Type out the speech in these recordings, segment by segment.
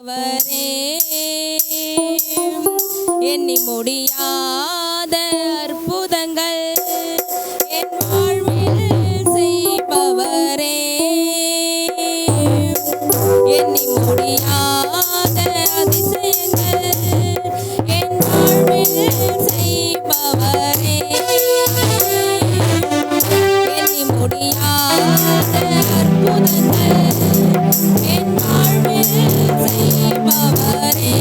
வரே எண்ணி முடியாத அற்புதங்கள் என் வாழ்வில் செய்பவரே எண்ணி முடியாத அதிசயங்கள் என் வாழ்வில் செய்பவரே எண்ணி முடியாத அற்புதங்கள் என் வாழ்வில் செய்பவரே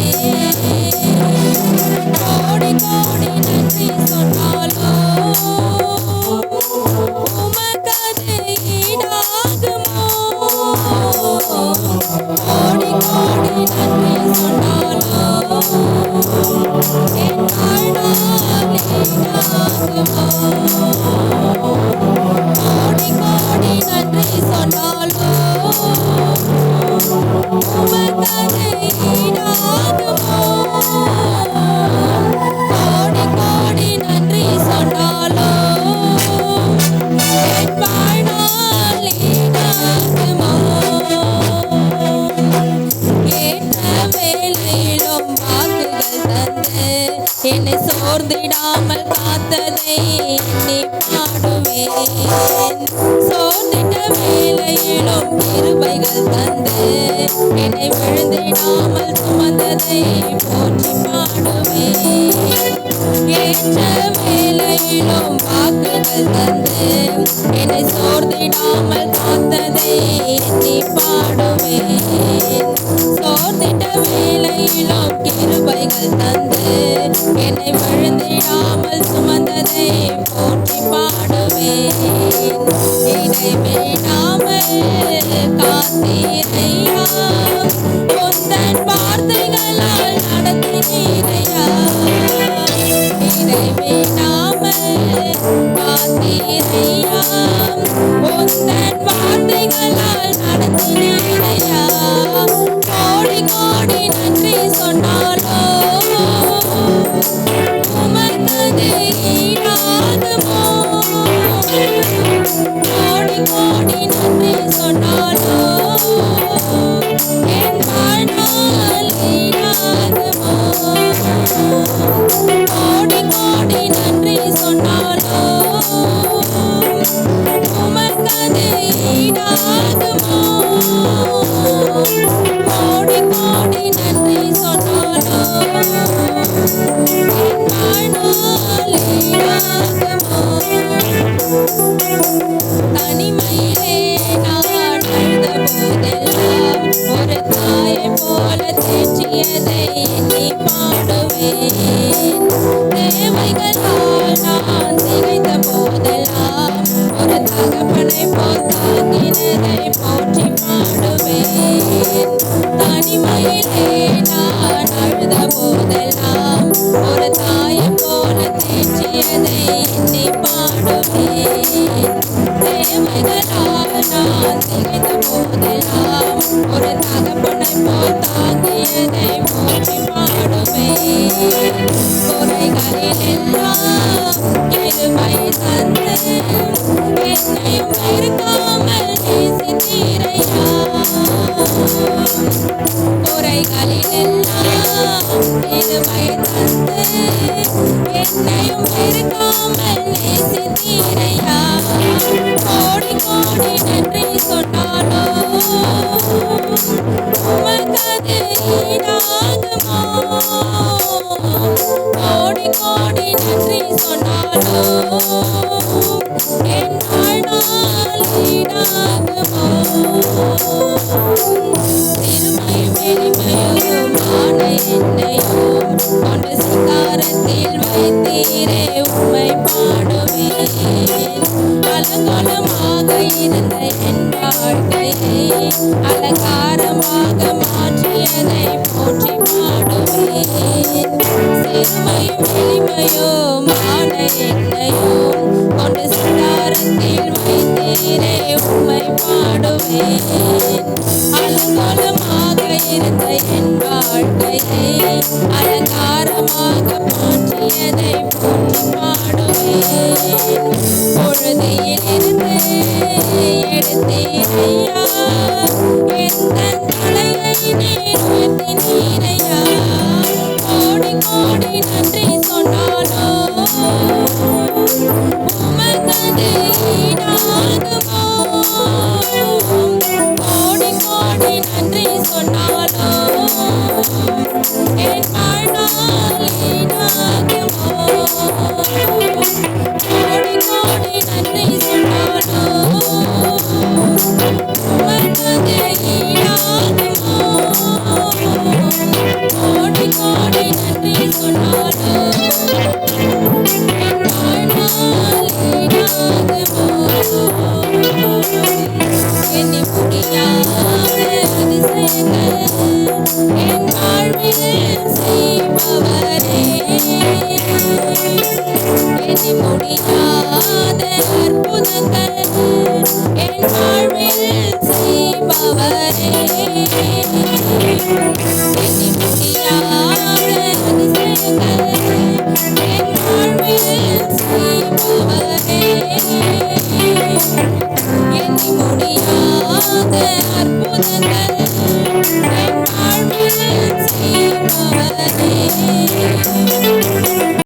கோடி கோடி நன்றி சொன்னாலோ உமக்கது ஈடாகுமோ கோடி கோடி நன்றி சொன்னாலோ என் வாழ்நாள் ஈடாகுமோ கோடி கோடி நன்றி சொன்னாலோ உமக்கது ஈடாகுமோ கோடி கோடி நன்றி சொன்னாலோ என் வாழ்நாள் ஈடாகுமோ ஏற்ற வேளையிலும் வாக்குகள் தந்து என்னை சோர்ந்திடாமல் காத்ததை எண்ணி பாடுவேன் சோர்ந்திட்ட வேளையிலும் கிருபைகள் தந்து என்னை விழுந்திடாமல் சுமந்ததை போற்றி பாடுவேன் ஏற்ற வேளையிலும் வாக்குகள் தந்து என்னை சோர்ந்திடாமல் காத்ததை எண்ணி பாடுவேன் சோர்ந்திட்ட வேளையிலும் கிருபைகள் தந்து என்னை விழுந்திடாமல் சுமந்ததை போற்றி பாடுவேன் இடைவிடாமல் காத்தீரையா உந்தன் வார்த்தைகளால் நடத்தினீரையா இடைவிடாமல் காத்தீரையா உந்தன் வார்த்தைகளால் நடத்தினீரையா கோடி கோடி நன்றி சொன்னாலோ உமக்கது ஈடாகுமோ கோடி கோடி நன்றி சொன்னாலோ என் வாழ்நாள் ஈடாகுமோ கோடி கோடி நன்றி சொன்னாலோ உமக்கது ஈடாகுமோ கோடி கோடி நன்றி சொன்னாலோ என் வாழ்நாள் ஈடாகுமோ தனிமையிலே நான் அழுத போதெல்லாம் ஒரு தாயை போல தேற்றியதை எண்ணி பாடுவேன் தேவைகளால் நான் திகைத்த போதெல்லாம் ஒரு தகப்பனை போல் தாங்கினதை போற்றி பாடுவேன் தனிமையிலே நான் அழுத போதெல்லாம் ஒரு தாயை போல தேற்றியதை எண்ணி பாடுவேன் தேவைகளால் நான் திகைத்த போதெல்லாம் ஒரு தகப்பனை போல் தாங்கியதை போற்றி பாடுவேன் குறைகளில் எல்லாம் கிருபை தந்து என்னையும் இருக்காமல் நேசித்தீரையா குறைகளில் எல்லாம் கிருபை தந்து என்னையும் இருக்காமல் நேசித்தீரையா கோடி கோடி நன்றி சொன்னாலோ உமக்கது ஈடாகுமோ கோடி கோடி நன்றி சொன்னாலோ என் வாழ்நாள் ஈடாகுமோ சிறுமையும் எளிமையுமான என்னையும் கொண்டு சிங்காரத்தில் வைத்தீரே உம்மை பாடுவேன் அலங்கோலமாக இருந்த என் வாழ்க்கையை அலங்காரமாக மாற்றியதை போற்றி பாடுவேன் சிறுமையும் எளிமையுமான என்னையும் கொண்டு சிங்காரத்தில் வைத்தீரே உம்மை பாடுவேன் அலங்கோலமாக இருந்த என் வாழ்க்கையை அலங்காரமாக மாற்றியதை போற்றி பாடுவேன் பொழுதியில் இருந்து எடுத்தீரையா என் தலையை நீர் உயர்த்தினீர் என் வாழ்நாள் ஈடாகுமோ? கோடி கோடி நன்றி சொன்னாலும் உமக்கு ஈடாகுமோ? கோடி கோடி நன்றி சொன்னாலும் என் வாழ்நாள் ஈடாகுமோ? எண்ணி முடியாத அதிசயங்கள் என் வாழ்வில் செய்பவரே, எண்ணி முடியாத அற்புதங்கள் என் வாழ்வில் செய்பவரே,